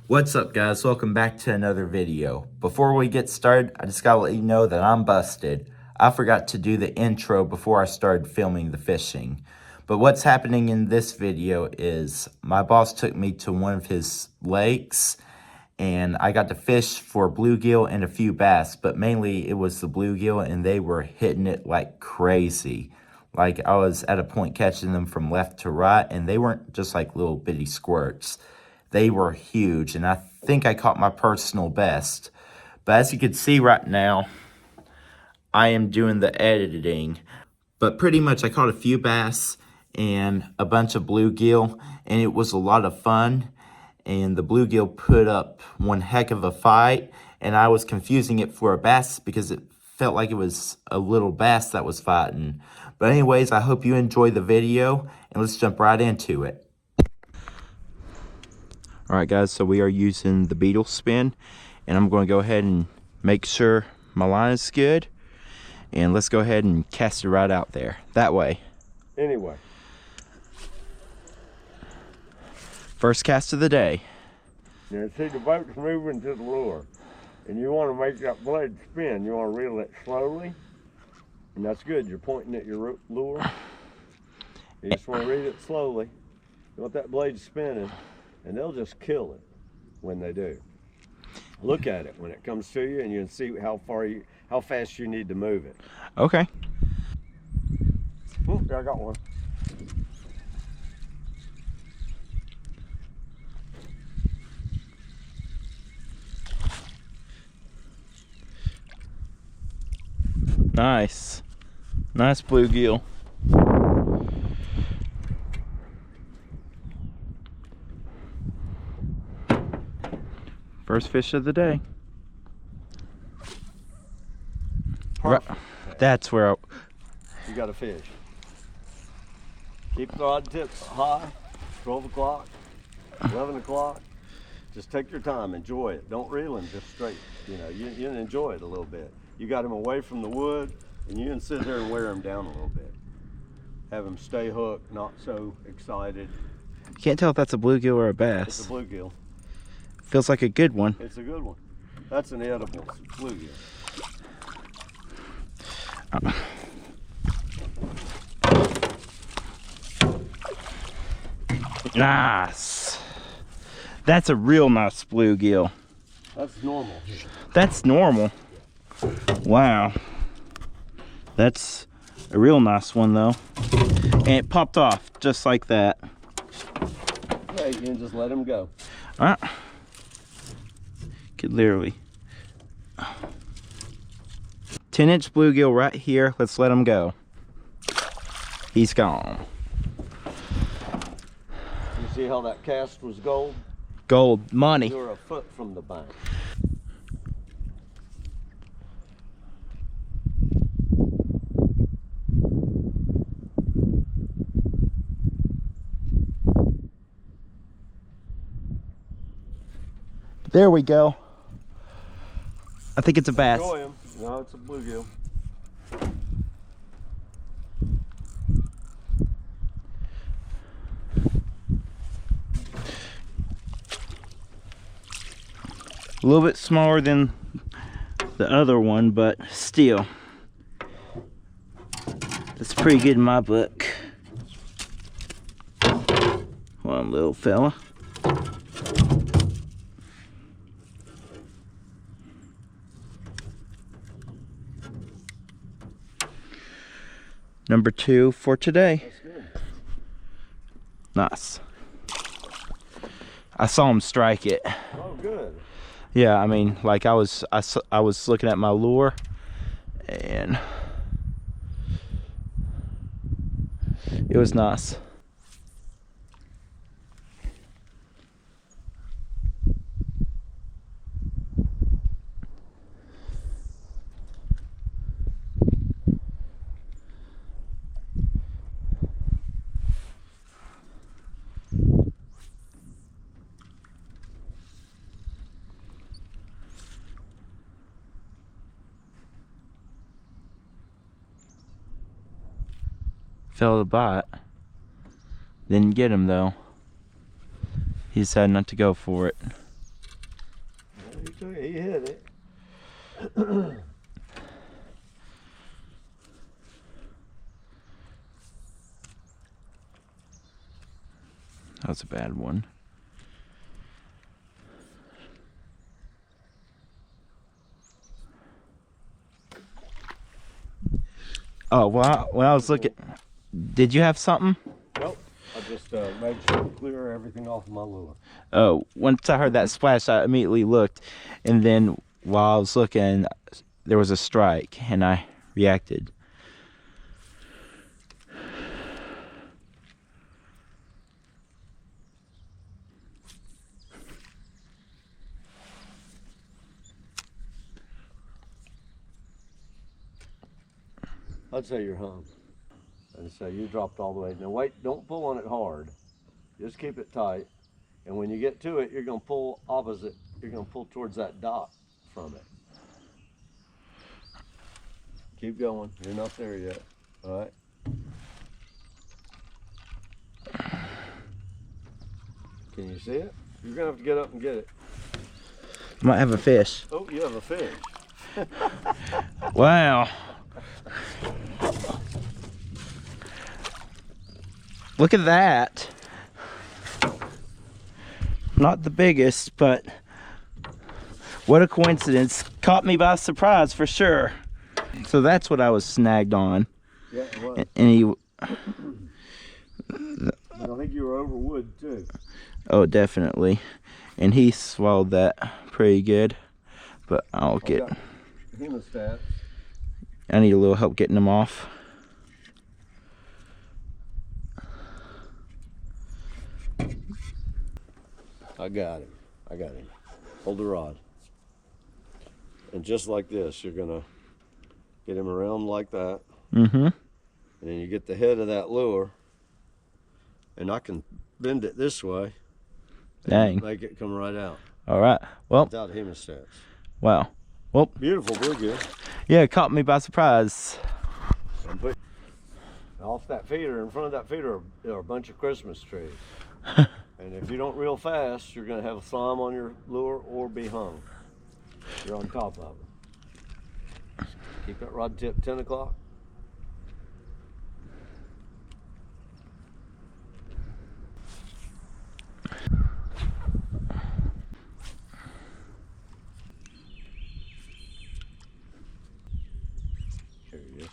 What's up, guys? Welcome back to another video. Before we get started, I just gotta let you know that I'm busted. I forgot to do the intro before I started filming the fishing. But what's happening in this video is my boss took me to one of his lakes and I got to fish for bluegill and a few bass, but mainly it was the bluegill and they were hitting it like crazy. Like I was at a point catching them from left to right and they weren't just like little bitty squirts. They were huge, and I think I caught my personal best. But as you can see right now, I am doing the editing. But pretty much I caught a few bass and a bunch of bluegill, and it was a lot of fun. And the bluegill put up one heck of a fight, and I was confusing it for a bass because it felt like it was a little bass that was fighting. But anyways, I hope you enjoy the video, and let's jump right into it. Alright guys, so we are using the beetle spin, and I'm going to go ahead and make sure my line is good, and let's go ahead and cast it right out there, that way. Anyway. First cast of the day. Now see, the boat's moving to the lure, and you want to make that blade spin. You want to reel it slowly, and that's good. You're pointing at your lure. You just want to reel it slowly. You want that blade spinning. And they'll just kill it when they do. Look at it when it comes to you, and you can see how fast you need to move it. Okay. Oh, I got one. Nice. Nice bluegill. First fish of the day. Right, that's where you got a fish. Keep the rod tips high. 12 o'clock, 11 o'clock. Just take your time, enjoy it. Don't reel him just straight. You know, you can enjoy it a little bit. You got him away from the wood, and you can sit there and wear him down a little bit. Have him stay hooked, not so excited. you can't tell if that's a bluegill or a bass. It's a bluegill. Feels like a good one. It's a good one. That's an edible bluegill. Nice. That's a real nice bluegill. That's normal. That's normal. Wow. That's a real nice one though. And it popped off just like that. Yeah, you can just let him go. All right. Could literally 10-inch bluegill right here. Let's let him go. He's gone. You see how that cast was gold? Gold money. You're a foot from the bank. There we go. I think it's a bass. Enjoy him. No, it's a bluegill. A little bit smaller than the other one, but still. That's pretty good in my book. One little fella. Number 2 for today. That's good. Nice. I saw him strike it. Oh, good. Yeah, I mean, like I was looking at my lure, and it was nice. Fell to bite. Didn't get him though. He decided not to go for it. So he hit it. That was a bad one. Oh, well, when I was looking, did you have something? Nope. I just made sure to clear everything off of my lure. Oh, once I heard that splash, I immediately looked, and then while I was looking, there was a strike, and I reacted. I'd say you're hung. I'd say you dropped all the way. Now wait, don't pull on it hard. Just keep it tight. And when you get to it, you're gonna pull opposite. You're gonna pull towards that dot from it. Keep going. You're not there yet. All right. Can you see it? You're gonna have to get up and get it. Might have a fish. Oh, you have a fish. Wow. Look at that. Not the biggest, but what a coincidence. Caught me by surprise for sure. So that's what I was snagged on. Yeah, it was. And he, I think you were over wood too. oh, definitely. And he swallowed that pretty good. But I'll get, Hemostats. I need a little help getting him off. I got him. I got him. Hold the rod. And just like this, you're gonna get him around like that. Mm-hmm. And then you get the head of that lure. And I can bend it this way. And Dang. make it come right out. All right. Well, Without hemostats. wow. Well, Beautiful bluegill. yeah, it caught me by surprise. And put off that feeder, in front of that feeder are a bunch of Christmas trees. And if you don't reel fast, you're gonna have a slime on your lure or be hung. You're on top of it. Keep that rod tip 10 o'clock. There he is.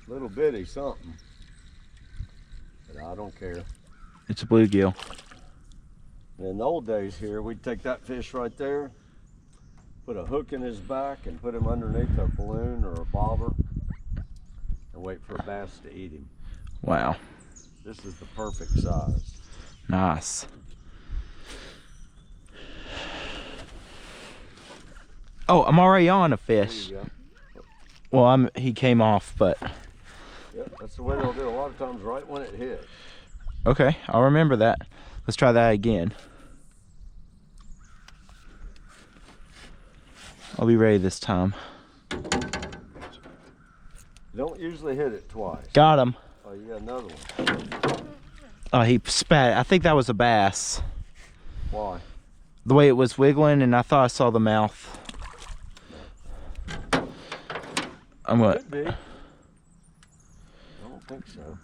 Little bitty something. But I don't care. It's a bluegill. In the old days here, we'd take that fish right there, put a hook in his back and put him underneath a balloon or a bobber and wait for a bass to eat him. Wow. This is the perfect size. Nice. Oh, I'm already on a There fish. you go. Well, he came off, but Yep, that's the way they'll do a lot of times right when it hits. okay, I'll remember that. Let's try that again. I'll be ready this time. Don't usually hit it twice. Got him. Oh, you got another one. Oh, he spat. I think that was a bass. Why? The way it was wiggling, and I thought I saw the mouth. I'm gonna. Could be. I don't think so.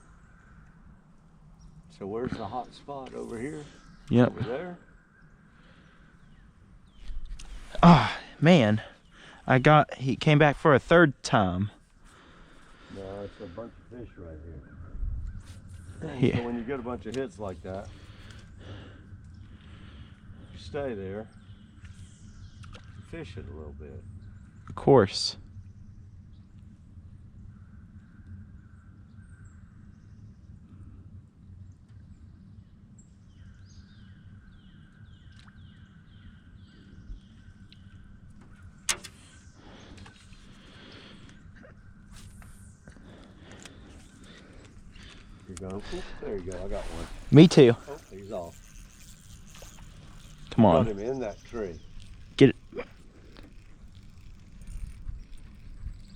So where's the hot spot? Over here? Yep. Over there? Ah, man. He came back for a third time. No, it's a bunch of fish right here. Yeah. So when you get a bunch of hits like that, you stay there, fish it a little bit. Of course. You're going, oop, there you go, I got one. Me too. Oh, he's off. Come Got on. him in that tree. Get it.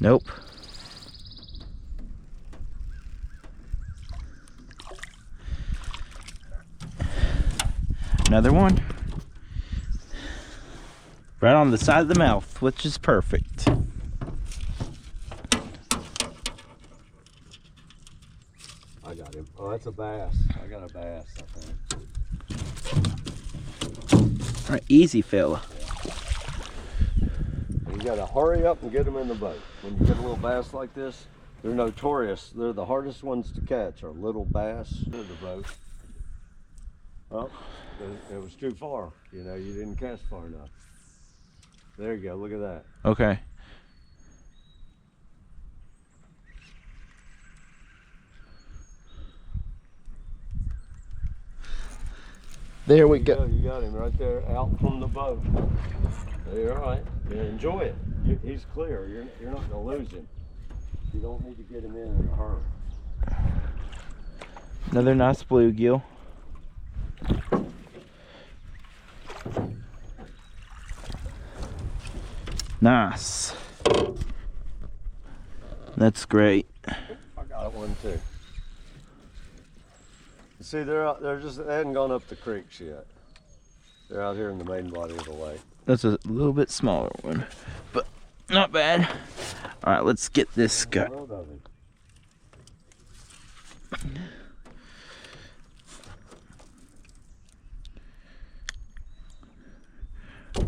Nope. Another one. Right on the side of the mouth, which is perfect. I got him. Oh, that's a bass. I got a bass, I think. All right, easy, fella. You gotta hurry up and get them in the boat. When you get a little bass like this, they're notorious. They're the hardest ones to catch, are little bass in the boat. Oh, it was too far. You know, you didn't cast far enough. There you go, look at that. Okay. There we go. You got him right there out from the boat. You're all right. Yeah, enjoy it. He's clear. You're not going to lose him. You don't need to get him in a hurry. Another nice bluegill. Nice. That's great. I got one too. See, they hadn't gone up the creeks yet. They're out here in the main body of the lake. That's a little bit smaller one, but not bad. All right, let's get this guy. All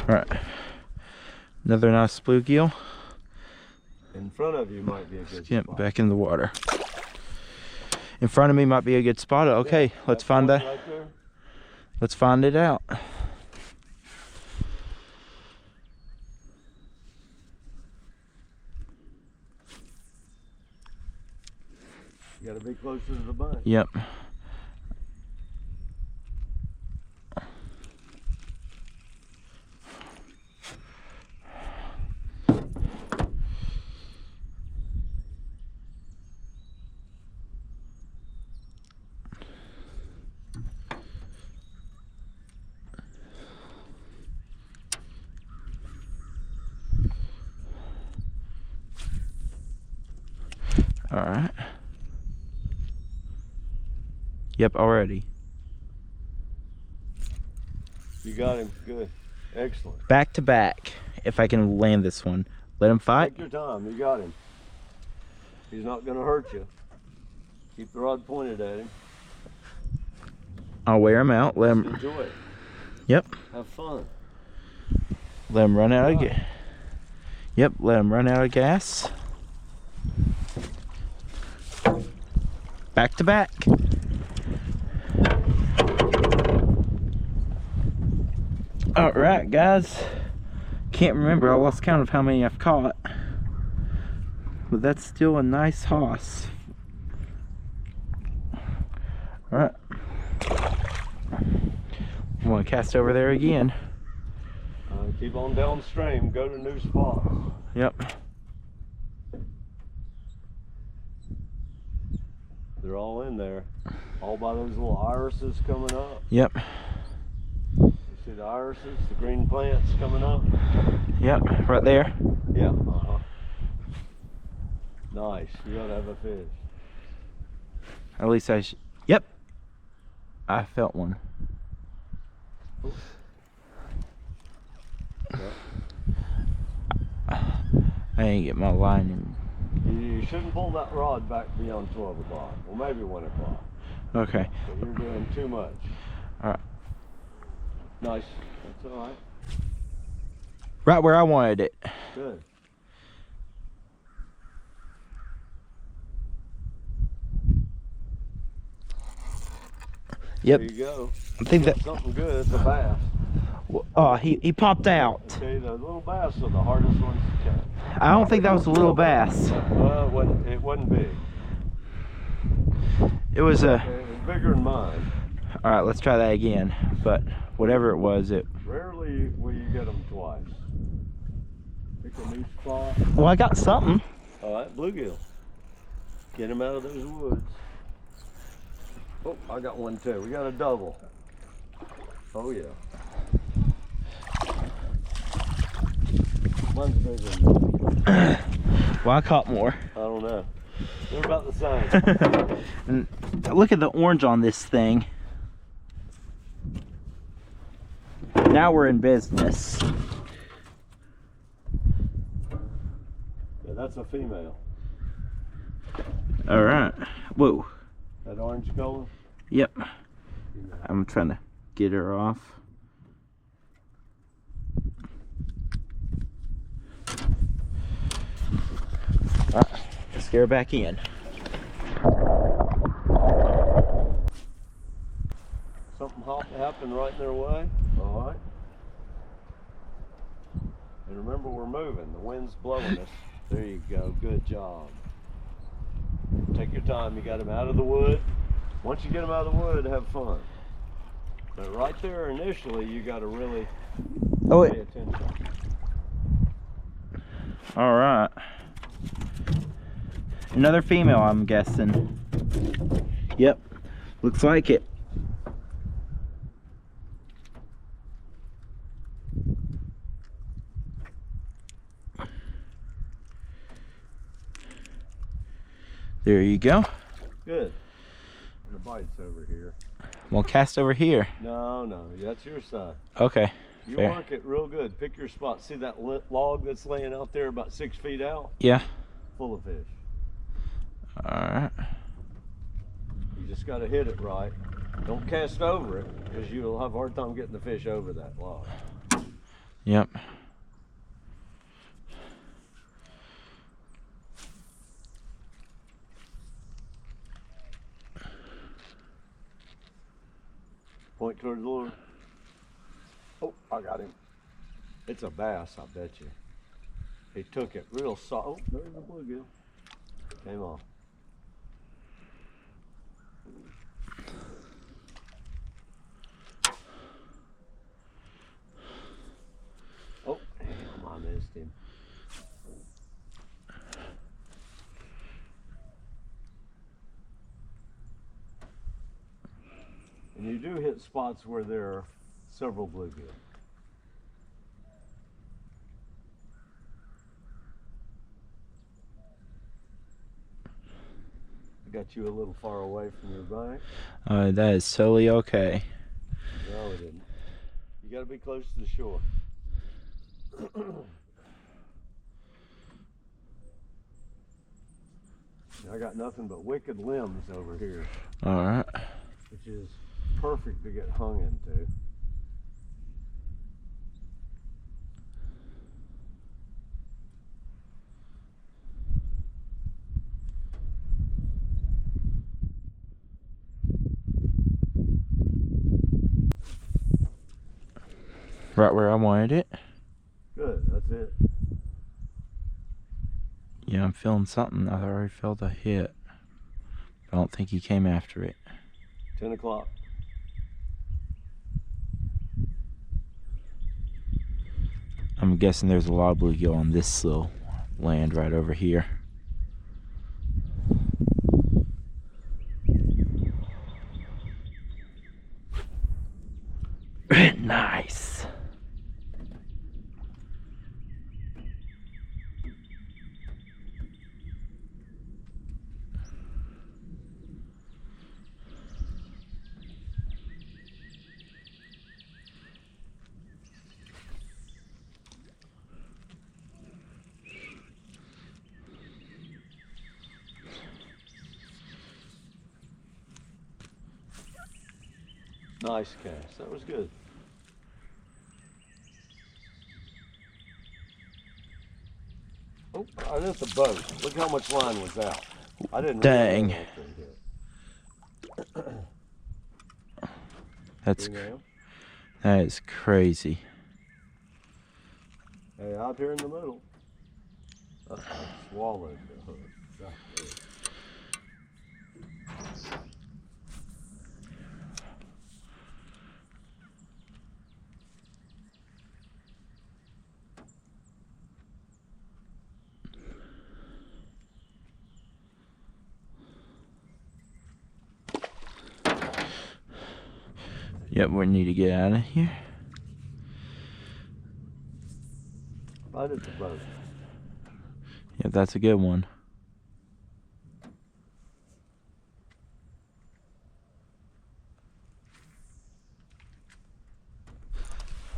right, another nice bluegill. In front of you might be a good Get spot. back in the water. In front of me might be a good spot. Okay, Yeah, let's find that. right there. Let's find it out. You gotta be closer to the bunch. Yep. All right. Yep, already. You got him. Good. Excellent. Back to back, if I can land this one. Let him fight. Take your time. You got him. He's not going to hurt you. Keep the rod pointed at him. I'll wear him out. Let him. Enjoy it. Yep. Have fun. Let him run out of gas. Yep. Let him run out of gas. Back to back. All right, guys. Can't remember. I lost count of how many I've caught. But that's still a nice hoss. All right. I'm gonna cast over there again. Keep on downstream. Go to new spots. Yep. They're all in there. All by those little irises coming up. Yep. You see the irises, the green plants coming up? Yep. Right there. Yeah. Nice. You ought to have a fish. At least I should. Yep. I felt one. Yep. I didn't get my line in. You shouldn't pull that rod back beyond 12 o'clock. Well, maybe 1 o'clock. Okay. But you're doing too much. All right. Nice. That's all right. Right where I wanted it. Good. Yep. There you go. I think that. Something good. It's a bass. Oh, he popped out. Okay, the little bass are the hardest ones to catch. I don't think that was a little bass. Well, it wasn't big. It was a. It was bigger than mine. All right, let's try that again. But whatever it was, it. Rarely will you get them twice. Pick a new spot. Well, I got something. All right, bluegill. Get him out of those woods. Oh, I got one too. We got a double. Oh yeah. Mine's bigger than yours. Well, I caught more. I don't know. They're about the same. And look at the orange on this thing. Now we're in business. That's a female. All right. Whoa. That orange color? Yep. Female. I'm trying to get her off. All right. Let's get her back in. Something happened right in their way. All right. And remember, we're moving. The wind's blowing us. There you go. Good job. Take your time. You got them out of the wood. Once you get them out of the wood, have fun. But right there, initially, you got to really pay attention. All right. Another female, I'm guessing. Yep. Looks like it. There you go. Good. The bite's over here. We'll cast over here. No, that's your side. Okay. You fair. mark it real good. Pick your spot. See that log that's laying out there about 6 feet out? Yeah. Full of fish. All right. You just got to hit it right. Don't cast over it, because you'll have a hard time getting the fish over that log. Yep. Point towards the lure. Oh, I got him. It's a bass, I bet you. He took it real soft. Oh, there's the bluegill. Came off. Oh, damn, I missed him. And you do hit spots where there are several bluegill. I got you a little far away from your bank. That is totally okay. No, it didn't. You got to be close to the shore. I got nothing but wicked limbs over here, All right. which is perfect to get hung into. Right where I wanted it. Good, that's it. Yeah, I'm feeling something. I already felt a hit. I don't think he came after it. 10 o'clock. I'm guessing there's a lot of bluegill on this little land right over here. Nice. Nice cast. That was good. Oh, I hit the boat. Look how much line was out. I didn't Dang. realize that hit. That's Female. that is crazy. Hey, out here in the middle. I swallowed the hook. Yep, we need to get out of here. Right at the boat. Yep, that's a good one.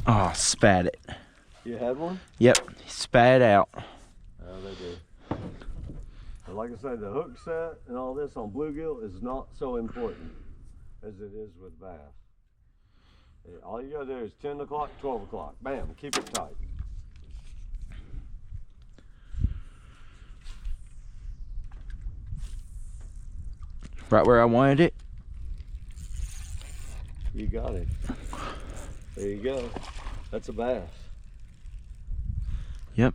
Oh, spat it. You had one? Yep, he spat it out. Oh, they do. like I said, the hook set and all this on bluegill is not so important as it is with bass. All you gotta do is 10 o'clock, 12 o'clock. Bam, keep it tight. Right where I wanted it. You got it. There you go. That's a bass. Yep.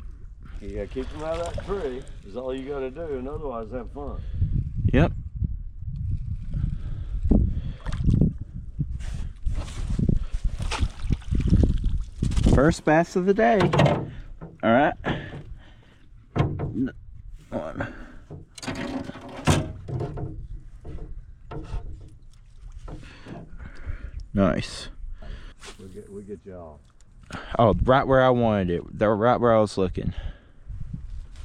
You gotta keep them out of that tree is all you gotta do, and otherwise have fun. Yep. First bass of the day. All right. One. Nice. We get you off. Oh, right where I wanted it. They're right where I was looking.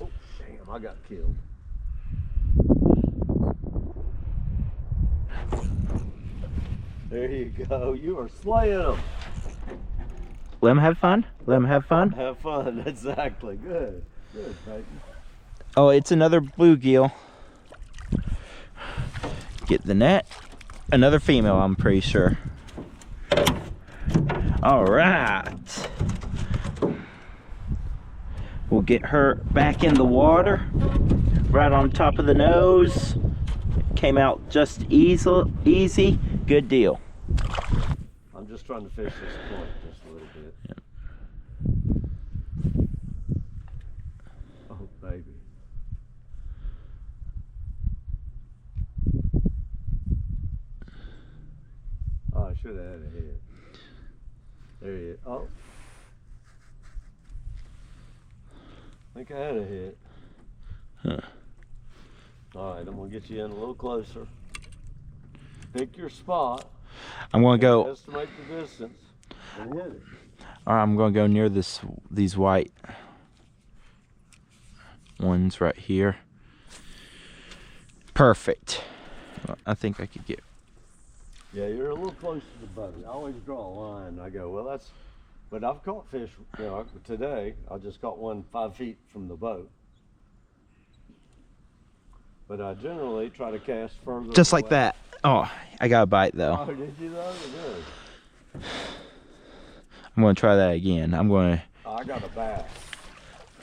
Oh, damn, I got killed. There you go. You are slaying them. Let them have fun. Let them have fun. Have fun. Exactly. Good. Good, Peyton. Oh, it's another bluegill. Get the net. Another female, I'm pretty sure. All right. We'll get her back in the water. Right on top of the nose. Came out just easy. Good deal. I'm just trying to fish this point just a little bit. Yep. Oh, baby. Oh, I should have had a hit. There he is. Oh. I think I had a hit. Huh. All right, I'm going to get you in a little closer. Pick your spot. I'm gonna go. Estimate the distance and hit it. All right, I'm gonna go near these white ones right here. Perfect. I think I could get. Yeah, you're a little close to the boat. I always draw a line. I go, well, that's. But I've caught fish. You know, today I just caught one 5 feet from the boat. But I generally try to cast further. Just like away. that. Oh, I got a bite though. Oh, did you though? Good. I'm gonna try that again. I'm gonna. I got a bass,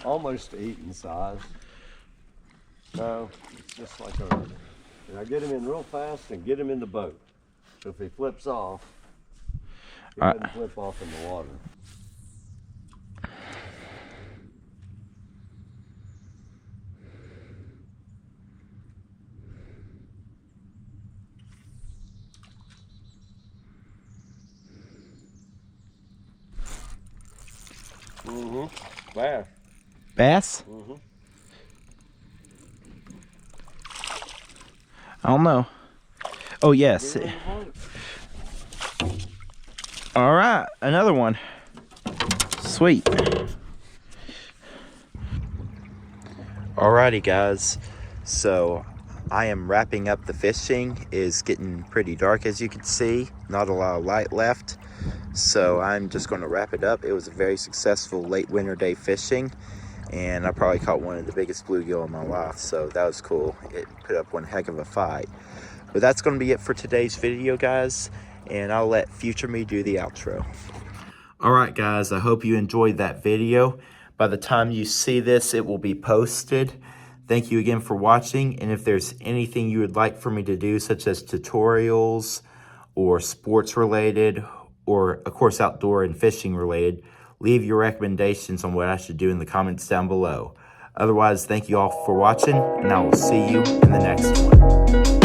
almost eating size. No, it's just like a. And I get him in real fast and get him in the boat. So if he flips off, he doesn't flip off in the water. Bass. Bass? I don't know. Oh, yes. All right, another one. Sweet. Alrighty, guys. So I am wrapping up the fishing. It's getting pretty dark, as you can see. Not a lot of light left. So I'm just going to wrap it up. It was a very successful late winter day fishing, and I probably caught one of the biggest bluegill in my life, so that was cool. It put up one heck of a fight. But that's going to be it for today's video, guys, and I'll let future me do the outro. Alright, guys, I hope you enjoyed that video. By the time you see this, it will be posted. Thank you again for watching, and if there's anything you would like for me to do, such as tutorials or sports related, or of course outdoor and fishing related, leave your recommendations on what I should do in the comments down below. Otherwise, thank you all for watching, and I will see you in the next one.